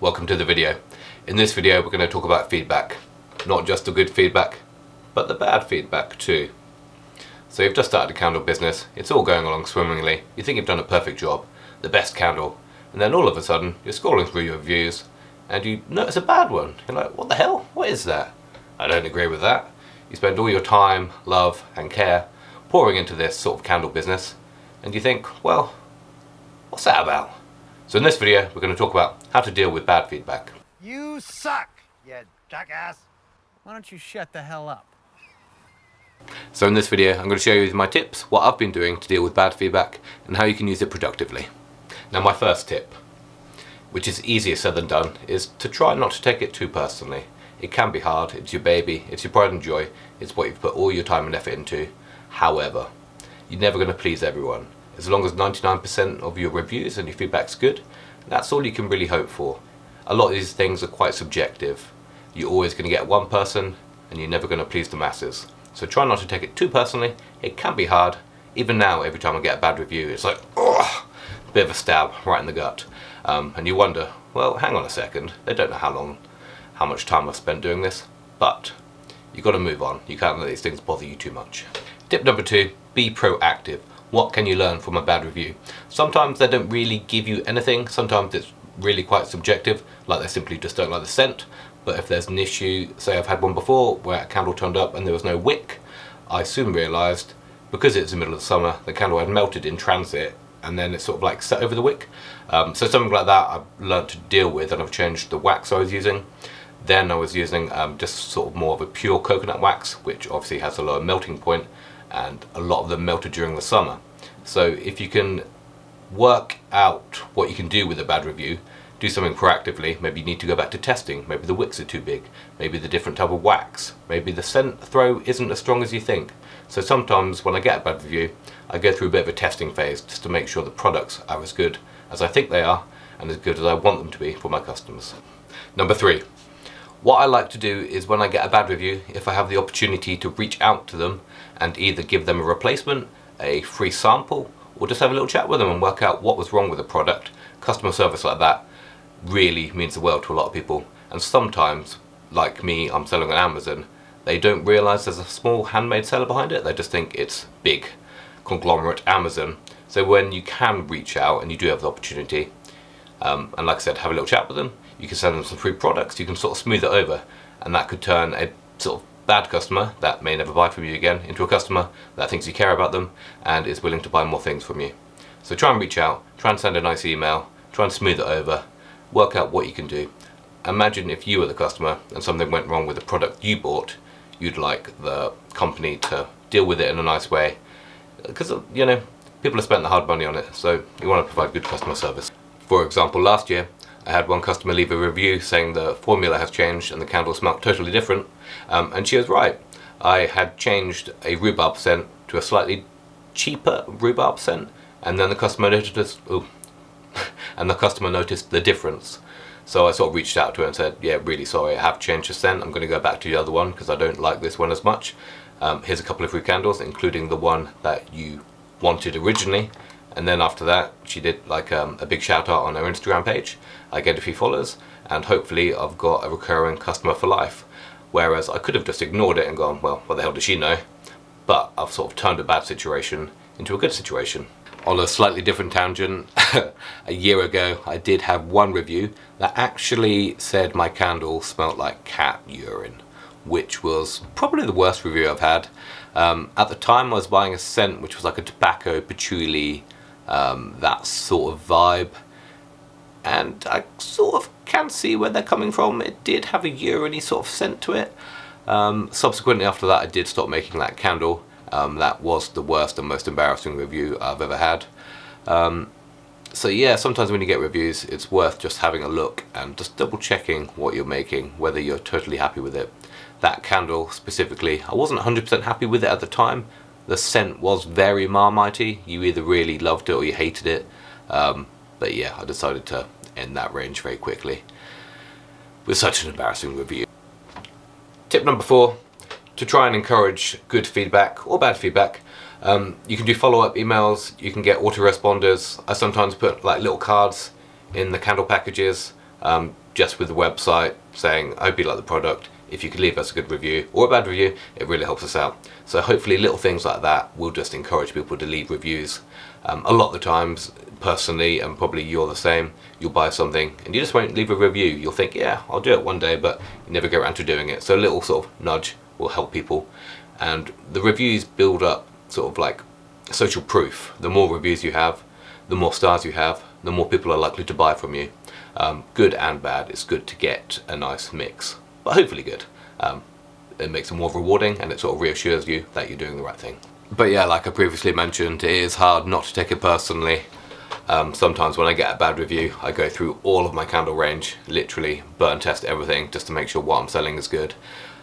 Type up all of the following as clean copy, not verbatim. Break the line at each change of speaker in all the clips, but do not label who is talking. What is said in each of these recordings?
welcome to the video. In this video we're going to talk about feedback. Not just the good feedback, but the bad feedback too. So you've just started a candle business, it's all going along swimmingly, you think you've done a perfect job, the best candle, and then all of a sudden you're scrolling through your reviews and you notice a bad one. You're like, what the hell? What is that? I don't agree with that. You spend all your time, love and care pouring into this sort of candle business and you think, well, what's that about? So in this video we're going to talk about how to deal with bad feedback.
You suck, you jackass.
Why don't you shut the hell up?
So in this video I'm going to show you my tips, what I've been doing to deal with bad feedback and how you can use it productively. Now my first tip, which is easier said than done, is to try not to take it too personally. It can be hard, it's your baby, it's your pride and joy, it's what you've put all your time and effort into. However, you're never going to please everyone. As long as 99% of your reviews and your feedback's good, that's all you can really hope for. A lot of these things are quite subjective. You're always going to get one person and you're never going to please the masses. So try not to take it too personally. It can be hard. Even now, every time I get a bad review, it's like, oh, a bit of a stab right in the gut. And you wonder, well, hang on a second. They don't know how much time I've spent doing this. But you've got to move on. You can't let these things bother you too much. Tip number 2, be proactive. What can you learn from a bad review? Sometimes they don't really give you anything. Sometimes it's really quite subjective, like they simply just don't like the scent. But if there's an issue, say I've had one before where a candle turned up and there was no wick, I soon realised, because it's the middle of the summer, the candle had melted in transit and then it's sort of like set over the wick. So something like that I've learned to deal with, and I've changed the wax I was using. Then I was using just sort of more of a pure coconut wax, which obviously has a lower melting point, and a lot of them melted during the summer. So if you can work out what you can do with a bad review, do something proactively. Maybe you need to go back to testing, maybe the wicks are too big, maybe the different type of wax, maybe the scent throw isn't as strong as you think. So sometimes when I get a bad review, I go through a bit of a testing phase just to make sure the products are as good as I think they are and as good as I want them to be for my customers. Number 3. What I like to do is when I get a bad review, if I have the opportunity to reach out to them and either give them a replacement, a free sample, or just have a little chat with them and work out what was wrong with the product. Customer service like that really means the world to a lot of people. And sometimes, like me, I'm selling on Amazon, they don't realise there's a small handmade seller behind it. They just think it's big, conglomerate Amazon. So when you can reach out and you do have the opportunity, and like I said, have a little chat with them, you can send them some free products, you can sort of smooth it over, and that could turn a sort of bad customer that may never buy from you again into a customer that thinks you care about them and is willing to buy more things from you. So try and reach out, try and send a nice email, try and smooth it over, work out what you can do. Imagine if you were the customer and something went wrong with the product you bought, you'd like the company to deal with it in a nice way, because you know, people have spent the hard money on it, so you want to provide good customer service. For example, last year I had one customer leave a review saying the formula has changed and the candle smelled totally different, and she was right. I had changed a rhubarb scent to a slightly cheaper rhubarb scent, and then the customer noticed the difference. So I sort of reached out to her and said, yeah, really sorry, I have changed the scent, I'm going to go back to the other one because I don't like this one as much. Here's a couple of free candles, including the one that you wanted originally. And then after that, she did like a big shout out on her Instagram page. I gained a few followers, and hopefully I've got a recurring customer for life. Whereas I could have just ignored it and gone, well, what the hell does she know? But I've sort of turned a bad situation into a good situation. On a slightly different tangent, a year ago I did have one review that actually said my candle smelled like cat urine, which was probably the worst review I've had. At the time I was buying a scent which was like a tobacco, patchouli, that sort of vibe, and I sort of can see where they're coming from. It did have a urine-y sort of scent to it. Subsequently after that I did stop making that candle. That was the worst and most embarrassing review I've ever had. So yeah, sometimes when you get reviews it's worth just having a look and just double checking what you're making, whether you're totally happy with it. That candle specifically, I wasn't 100% happy with it at the time. The scent was very Marmite-y. You either really loved it or you hated it. But yeah, I decided to end that range very quickly with such an embarrassing review. Tip number 4, to try and encourage good feedback or bad feedback, you can do follow-up emails, you can get autoresponders. I sometimes put like little cards in the candle packages just with the website saying, I hope you like the product. If you could leave us a good review or a bad review, it really helps us out. So hopefully little things like that will just encourage people to leave reviews. A lot of the times, personally, and probably you're the same, you'll buy something and you just won't leave a review. You'll think, yeah, I'll do it one day, but you never get around to doing it. So a little sort of nudge will help people. And the reviews build up sort of like social proof. The more reviews you have, the more stars you have, the more people are likely to buy from you. Good and bad, it's good to get a nice mix, but hopefully good. It makes it more rewarding and it sort of reassures you that you're doing the right thing. But yeah, like I previously mentioned, it is hard not to take it personally. Sometimes when I get a bad review, I go through all of my candle range, literally burn test everything just to make sure what I'm selling is good.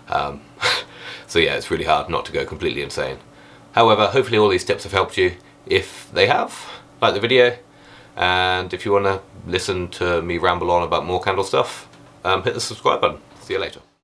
So yeah, it's really hard not to go completely insane. However, hopefully all these tips have helped you. If they have, like the video, and if you want to listen to me ramble on about more candle stuff, hit the subscribe button. See you later.